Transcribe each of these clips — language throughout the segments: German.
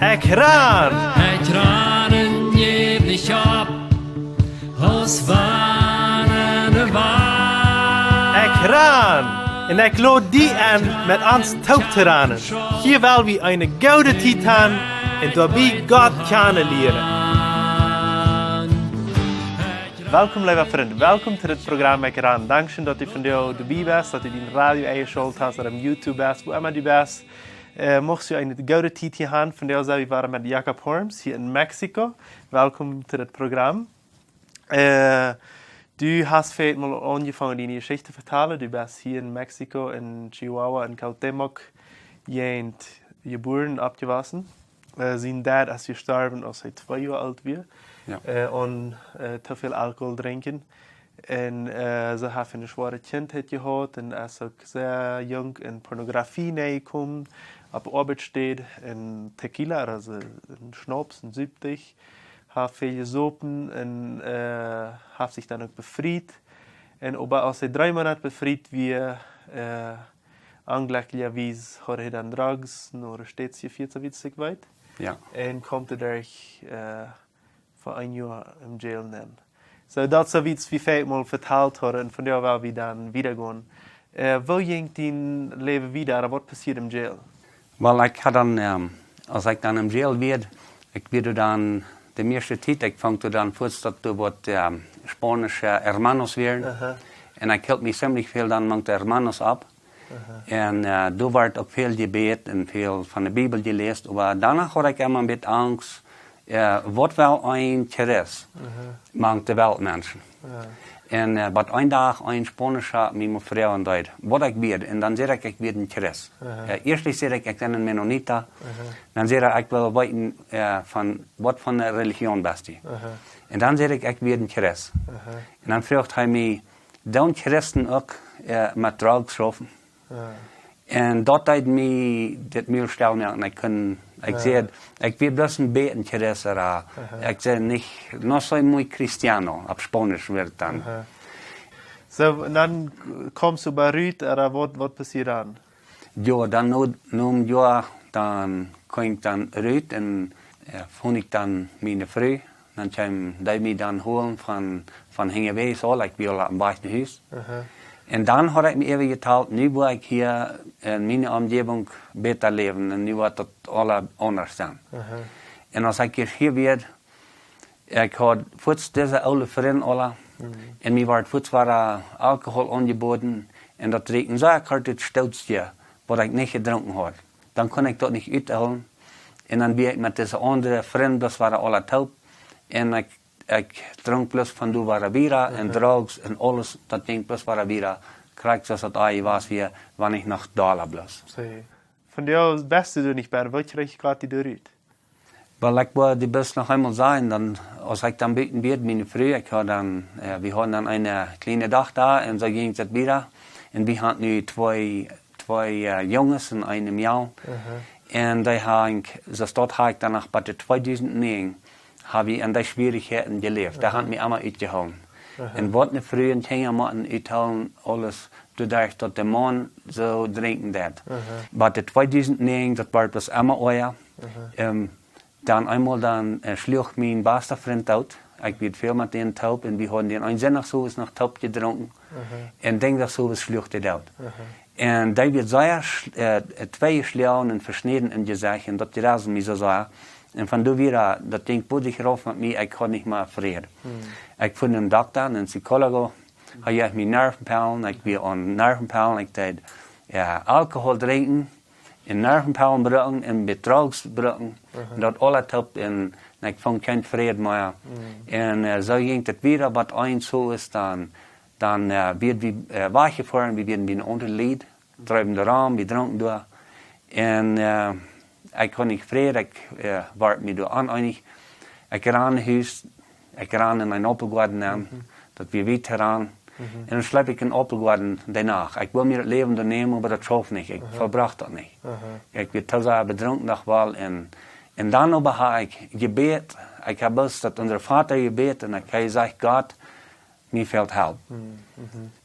Ekran! Ekranen geef dich op, als wanneer waar. Ekran! En ik lood die aan met ons touwteranen. Hier wil we een gouden titan en daarbij God kennen leren. Welkom lieve vrienden, welkom to dit programma Ekran. Dankzij dat u vandaag erbij bent, dat u die radio eingeschaltet hast, dat u op YouTube bent, wo immer du bent. Mocht u een gouden titel hebben, vandaag zijn we waren met Jacob Horms hier in Mexico. Welkom to dit programma. Du hast vielleicht mal angefangen, deine Geschichte zu vertellen. Du bist hier in Mexiko, in Chihuahua, in Cuauhtémoc, geboren, abgewachsen. Sein Dad ist gestorben, als er 2 Jahre alt war. Ja. Und zu viel Alkohol trinken. Und sie haben eine schwere Kindheit gehabt und ist auch sehr jung in Pornografie gekommen. Auf Arbeit steht in Tequila, also in Schnaps, in 70. Hat viel gesopen und hat sich dann auch befreit. Und aber als er 3 Monate befreit war, anglücklicherweise hat er dann Drugs, nur steht hier 14 weit. Ja. Und kommt er durch für 1 Jahr im Jail nehmen. So, das ist wie viel mal verteilt hat und von der war wir dann wiedergehen. Wo ging dein Leben wieder? Was passiert im Jail? Wel, ik had dan, als ik dan in jail werd, ik werd dan de meeste tijd, ik vang dan voort dat er wat Spanische hermanos werden. En ik hield me ziemlich veel dan met de hermanos op. En toen werd ook veel gebed en veel van de Bijbel gelezen. Maar daarna had ik immer een beetje angst, wat wel een Christ met de wereldmensen. En wat een dag een Spanische met mijn vrouw en deed, wat ik werd. En dan zei ik werd een Christ. Eerst zei ik ben een Mennonita. Dan zei ik wil weten van wat van de religie best je. En dan zei ik werd een Christ. En dan vroeg hij mij, doen Christen ook met drugs roven? En dat deed mij dit meer stel merken. Ik zei, ik ben dus een beetje een Christ. Ik zei niet, no soy muy cristiano, op Spanisch werd dan. So, en dan kommst du bij Ruud, wat passiert dan? Ja, dan noem je, dan kom ik dan Ruud en vond ik dan mijn vrouw. Dan kwam die mij dan holen van Hingewees al, ik wil een buitenhuis. En dan had ik me even geteld, nu wil ik hier in mijn omgeving beter leven en nu wordt het alle anders zijn. En als ik hier weer, ik had voets deze oude vrienden alle, en mij werd voets waar alcohol aangeboden en dat rekenen zo ik had het stoutste, wat ik niet gedronken had. Dan kon ik dat niet uithalen en dan ben ik met deze andere vrienden, dat waren alle taub en ik dronk plus van doe waren bira en drugs en alles, dat ging plus waren bira. Krijg zoals het ai was weer, wanneer ik nog dollar plus. Van jou beste du niet bij, wat kreeg je gerade die eruit? Wel, ik wil die best nog eenmaal zijn, dan, als ik dan buiten werd, mijn vrouw, ik had dan, we hadden dan een kleine dag daar en zo ging het weer. En we hadden nu twee jongens en een meisje. En die dat had ik dan nog bij de 2009. Habe ich an der Schwierigkeiten gelebt. Da hat mich einmal uitgehauen. Und was eine frühen Kinder machen, uithauen, alles, dadurch, dass der Mann so trinken dat. Aber der 2009, das war bloß einmal euer. Dann einmal schlug mein bester Freund out. Ich werd veel met den taub und wir haben den ein Sinn nach so ist noch taub getrunken. Und denk dat so was schlug der out. Und da wird sehr 2 geschlagen und verschnitten in Gesicht und das gerasen mich so sehr. En van toen weer, dat ding put zich erop met mij, ik kon niet meer vrede. Ik vond een dokter, een psycholoog, hij heeft me nervenpijlen, ik ben aan nervenpijlen, ik deed alcohol drinken, en nervenpijlen gebruiken, en drugs gebruiken, dat alles helpt, en ik vond geen vrede meer. En zo ging het weer, wat eens zo is, dan werden we weggevoerd, we werden binnen onder leid, drijven de raam, we dronken door, en ik kon niet vrede, ik werd me door aaneinig. Ik ran naar huis, ik ran in een Opelgarden aan, dat we weten heraan. En dan sliep ik in Opelgarden daarna. Ik wil meer het leven doornemen, maar dat schoof niet. Ik verbracht dat niet. Ik werd te zeer bedronken nog wel. En dan heb ik gebed. Ik heb dus dat onze vader gebed en ik heb gezegd, God, mij fehlt help.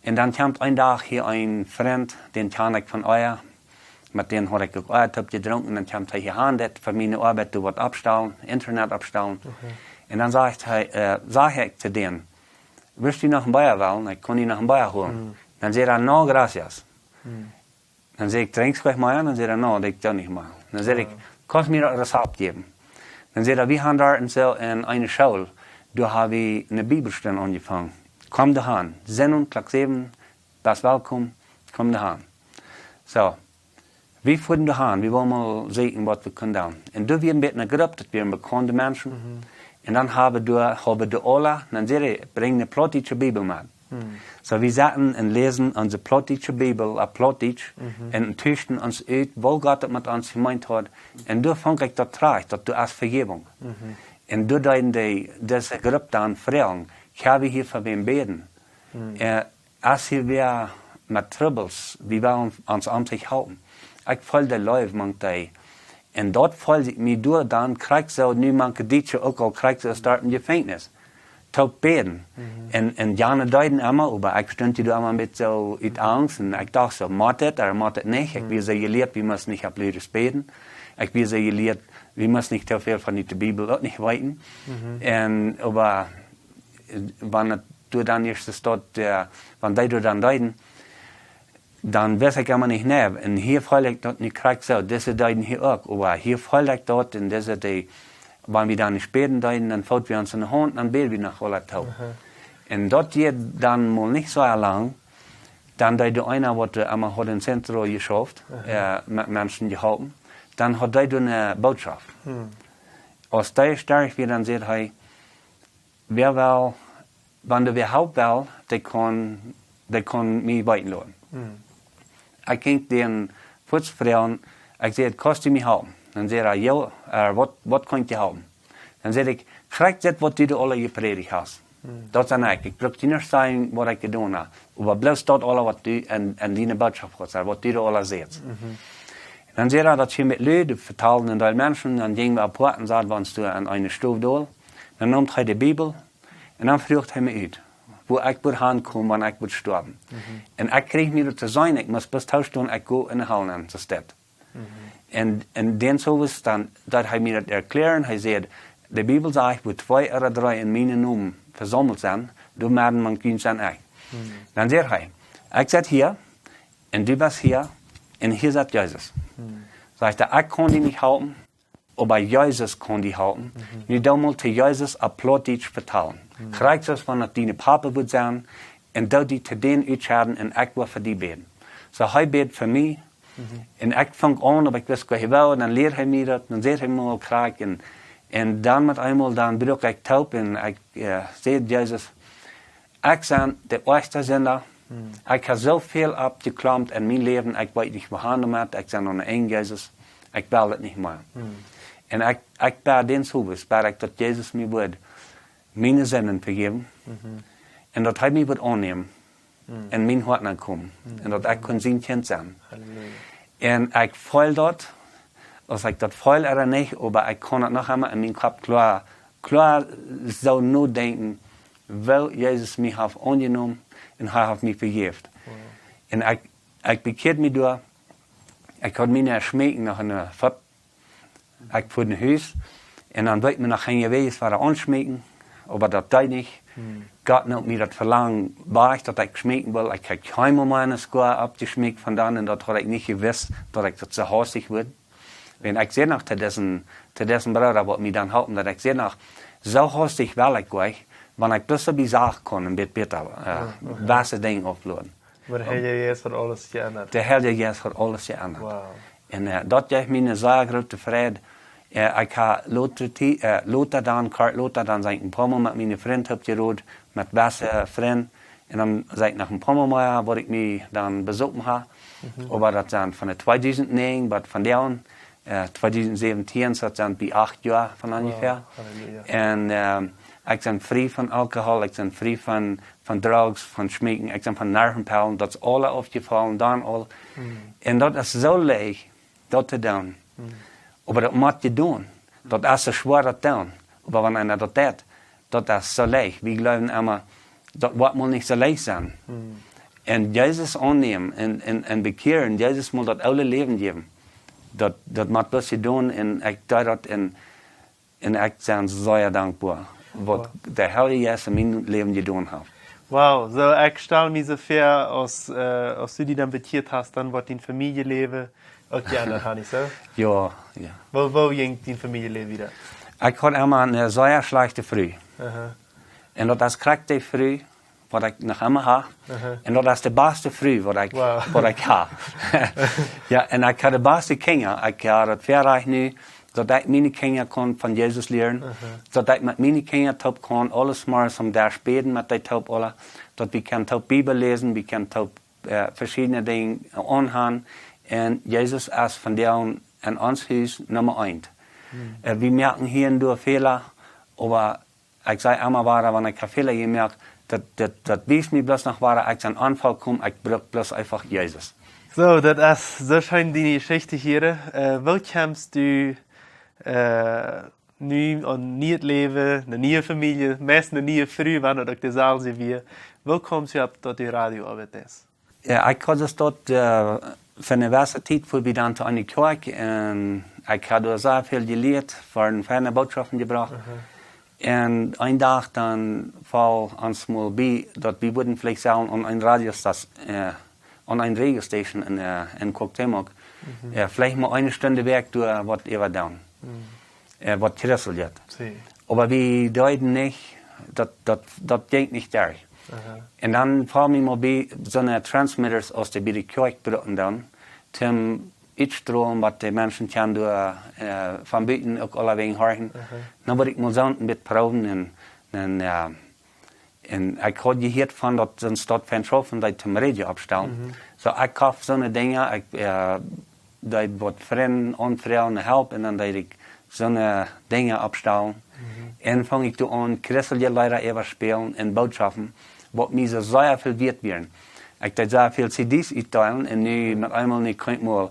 En dan kwam een dag hier een vriend, den ken ik van euer. Met denen had ik ook uit op gedronken en dan kwam hij aan dat voor mijn arbeid te wat opstellen, internet opstellen. En dan zag ik te denen, wist u nog een bier wel? En ik kon die nog een bier horen. Dan zei hij, no, gracias. Dan zei ik, drinks gleich mal aan? Dan zei hij, no, dat kan niet meer. Dan zei ik, kannst mir das Rezept geben? Dann sagt er, wir haben da in einer Schule, da habe ich eine Bibelstunde angefangen. Komm dahin, Sendung, Klack 7, bist willkommen, komm dahin. So, wir fuhren dahin, wir wollen mal sehen, was wir können tun. Und da werden wir gerüptet, wir sind bekannte Menschen. Und dann haben wir alle, dann sagt er, bring eine plottische Bibel mit. So, wir saßen und lesen unsere plottische Bibel, auf Plottisch, und töchten uns uit, wo Gott mit uns gemeint hat. Und da fand ich das traurig, dass du hast Vergebung. Und da deuten die, diese Gruppe dann fragen, kann wir hier für wen beten? Als wir mit Troubles, wie wir uns an sich halten. Ich voll der Leute, manch die. Und dort voll ich mich durch, dann kriegt so niemand Geditsche auch, kriegt so starten Gefängnis. Tot beten. En Jana deuten immer, aber ich stund da immer mit so in Angst und ich dachte so, macht das oder macht das nicht. Ich bin so gelehrt, wir müssen nicht auf Blödes beten. Ich bin so gelehrt, wir müssen nicht so viel von der Bibel auch nicht weiten. Aber wenn du dann erst dort, wenn die dann deuten, dann weiß ich immer nicht mehr. Und hier voll ich dort nicht kriegt so, diese deuten hier auch, aber hier voll ich dort und diese die, wenn wir dann nicht beten, dann fällt wir uns in die Hand, dann beten wir nach aller Tag. Und dort geht dann mal nicht so lang, dann der einer, der einmal hat ein Zentrum geschafft, mit Menschen geholfen, dann hat der eine Botschaft. Als der stark wird, dann sagt er, wer will, wenn der überhaupt will, der kann mich weiterlassen. Ich kann den kurz fragen, ich sage, kannst du mich helfen? Dann sagt er, ja, was könnt ihr haben? Dann sage ich, krieg das, was du alle gepredigt hast. Das ist ich brauche nicht sagen, was ich getan habe. Aber bloß dort alle, was du in deine Botschaft hast, was du alle siehst. Dann sagt er, dass wir mit Leuten vertalen in den Menschen, dann gehen wir auf Port und sagen, wenn du an eine Stufe da, dann nimmt er die Bibel und dann fragt er mich aus, wo ich wird hinkommen, wenn ich wird sterben. Und ich kriege mir zu sein, ich muss bis 2 Stunden, ich gehe in die Halle an, das steht. Und den sowas dann, dat hij mir das erklären, hij sagt, die Bibel sagt, wo 2 oder 3 in meinen Namen versammelt sind, du werden man können sein ich. Dann sagt hij, ich sitze hier, und du bist hier, und hier sitzt Jesus. Sagt er, ich kann die nicht halten, aber Jesus kann die halten. Nu dan mal zu Jesus ein Plottisch vertalen. Kriegst es, wenn deine Papa wird sein, und du die zu denen entscheiden, und ich will für die beten. So, hij betet für mich, en ik vang aan, aber ich wist wat hij wil, dan leert hij mij dat, dan zegt hij me krijg, en dan met eenmaal, dan bruk ik taub, en ik zeg Jezus, ik ben de eerste zender, ik heb zoveel opgeklampt in mijn leven, ik weet niet behandeld met, ik ben onder één Jezus, ik wil het niet meer. En ik ben den zoals, ben ik dat Jezus mij wordt, mijn zinnen vergeven, en dat hij mij wordt aannemen. En mijn hart aankomen. En dat ik kon zijn kind zijn. En ik voel dat, als ik dat voel er niet, maar ik kan het nog eenmaal in mijn kop klaar zou nu denken, wel Jezus mij heeft aangenomen en hij heeft mij vergeven. En ik bekeerde me door, ik had mij schmeken naar een fab, ik voor een huis, en dan werd me nog geen geweest waar aanschmeken, maar dat deed niet. Gott hat mir das Verlangen war, dass ich schmecken will. Ich habe keinmal meine Schuhe abgeschmeckt von dann und das habe ich nicht gewusst, dass ich das so hastig wird. Wenn ich sehe nach zu dessen Bruder, was mir dann halten, dass ich sehe nach, so hastig will ich gleich, wenn ich das so sagen kann, ein bisschen besser, weiße Dinge aufladen. Maar de Heer Jezus hat alles geändert. Der Herr Jezus hat alles geändert. Wow. Und das gibt mir eine sehr große Freude. Ich habe Lothar dann seit ein paar Mal mit meinen Freunden abgerodet, mit besten Freunden. Und dann seit nach ein paar Mal, wo ich mich dann besuchen habe. Aber das dann von der 2009, aber von der 2017, das dann bei 8 Jahren von ungefähr. Und ich bin frei von Alkohol, ich bin frei von Drugs, von Schmecken, ich bin von Nervenpillen, das ist alles aufgefallen, dann all. Und das ist so leicht, das zu tun. Aber das muss je doen. Dat is zo schwer dat doen. Aber wenn einer das tut, das ist so leicht. Wir glauben immer, das wird mal nicht so leicht sein. En Jezus aannemen en bekeren. Jezus moet dat oude leven geven. Dat moet dus je doen en ik doe dat en ik ben zeer dankbaar. Wat de Heilige Jezus in mijn leven gedaan heeft. Wow, so ich staune mich so viel, als du die dann betiert hast, dann wird dein Familienleben auch geändert, habe ich so? Ja. Wo ging dein Familienleben wieder? Ich hatte einmal eine sehr schlechte Früh. En dat is krijgt früh, wat ik nog immer habe. En dat is de beste früh, wat ik heb. Ja, en ik had de beste kinderen. Ik had het verrecht nu, dat ik mijn kinderen kon van Jezus leren. Dat ik met mijn kinderen top kon, alles maar som daar beten met die top alle. Dat we kan top Bibel lezen, we kan top verschillende dingen aangaan. En Jezus is van deren en ons huis nummer 1. We merken hier en door Fehler, aber ik zei allemaal waar, wanneer ik Fehler gemerkt, dat wijst me bloß nog waar ik aan aanval kom, ik brug bloß einfach Jezus. So, das ist so schön die Geschichte hier. Wo kommst du nu an nieuw leven, een nieuwe familie, meestal een nieuwe vrouw, wanneer ook dezelfde weer. Wo kommst du ab, dat die radioarbeit is? Ja, ik had dus tot van de universiteit voor we dan aan de kerk en ik had er zo veel geleerd, voor een fijne boodschappen gebracht. En een dag dan val ons mal bij dat we worden vielleicht sagen aan een radiostation, aan een radiostation in Cuauhtémoc, vielleicht mal eine Stunde werk door wat even doen. Wat geresselt. Aber wir deuten nicht, das geht nicht durch. Und dann fahren wir mal bei so eine Transmitters aus der Kirche brücken dann, zum Strom, was die Menschen können durch von Büten auch alle wegen hören. Dann würde ich mal so ein bisschen proben und ich habe gehört von, dass so ein Stadt von Schaffen, die zum Radio abstellen. So ich kaufe so eine Dinge, die wird Freunde und Frauen helfen und dann ich so eine Dinge abstellen. En fange ich an, Christelje leider even spelen en boodschappen, wat mij zo zeer veel wert werden. Ik deed zeer veel CD's uitdelen en nu met eenmaal niet kan ik maar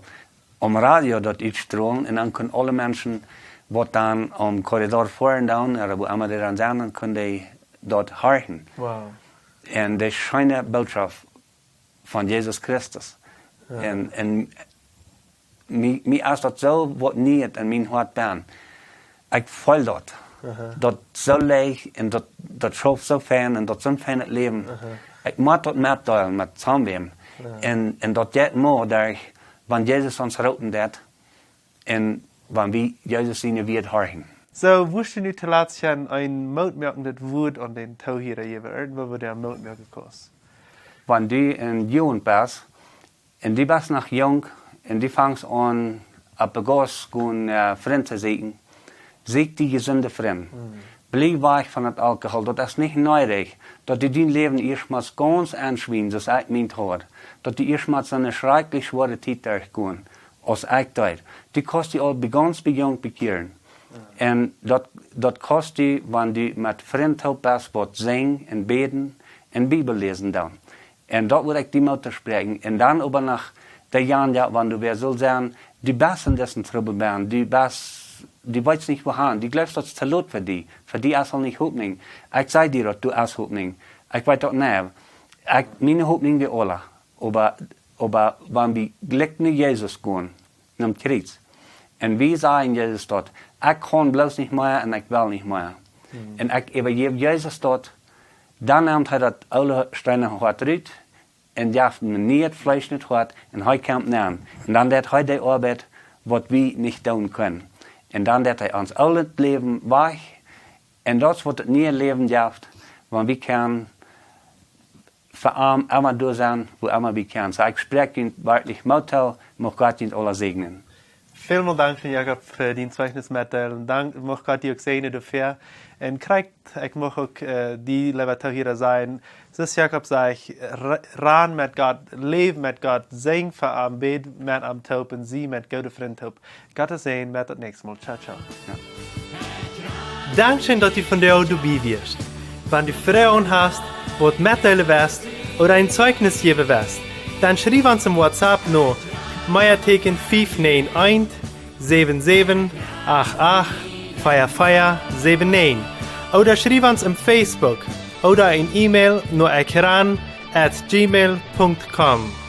om radio dat uitstralen en dan kunnen alle mensen wat dan om corridor voor en dan, of wo immer die dan zijn, dan kunnen die dat horen. Wow. En de schijne boodschap van Jezus Christus. En mij is dat zo wat niet in mijn hart ben. Ik voel dat. Dat zo leeg en dat schoof zo fijn en dat zo'n fijn het leven. Ik moet dat metdelen met samen. En dat deed maar daar, wanneer Jezus ons roten deed en wanneer we Jezus zien weer horen. So, wusste nu te laat zijn een mootmerkend woord aan den touw hier geven, waar we daar mootmerken kost? Wanneer die een jongen was, en die was nog jong, en die vangt aan op de gas gewoon vriend te zieken. Ziek die gezonde vriend. Blijf weg van het alcohol. Dat is niet nodig. Dat die din leven eerstmaals ganz aanschwingen, zoals ik meent hoor. Dat die eerstmaals een schrijkelijk zware tijd terugkomen. Als ik deed. Die kost die al ganz jong bekeren. En dat kost die, wanneer die met vriendschap best wat zingen en beden en Bibel lezen dan. En dat wil ik die moeten spreken. En dan over nog de jaren, wanneer du weer zult zijn, die besten dessen trouble ben, die weet niet wohin. Die gelooft dat het te laat voor die. Voor die is al niet hoopning. Ik zei dir dat du is hoopning. Ik weet dat niet. Mijn hoopning die alle. Aber wanneer we gelukkig naar Jezus gaan, naar het kruis. En wie zeggen Jezus dat? Ik kan bloos niet meer en ik wil niet meer. En ik overgeef Jezus dat. Dan neemt hij dat oude stenen hart uit. En jaagt me niet het vlees niet hart. En hij komt nemen. En dan deed hij de arbeid wat we niet doen kunnen. En dan deed hij ons al het leven weg. En dat is wat het nieuwe leven geeft. Want we kunnen verarmen, immer door zijn, wo immer we kunnen. So ik spreek je werkelijk motel, mag God je alle segnen. Vielen Dank, Jakob, für die Zeugnis mitteilen. Dank, mag Gott dir auch segnen dafür. Und ich mag auch die Leute hier sein. Das Jakob sagt, ran mit Gott, leben mit Gott, sing für am Bett mit am Taub und sie mit guten Freund Taub. Gott sehen, mit das nächste Mal. Ciao, ciao. Ja. Dankeschön, dass du von der dabei wirst. Wenn du Fragen hast, wo du mitteilen willst oder ein Zeugnis geben willst, dann schreib uns im WhatsApp noch Meierteken 591 77 88 4479 oder schreib uns im Facebook oder ein E-Mail nur ekran @gmail.com.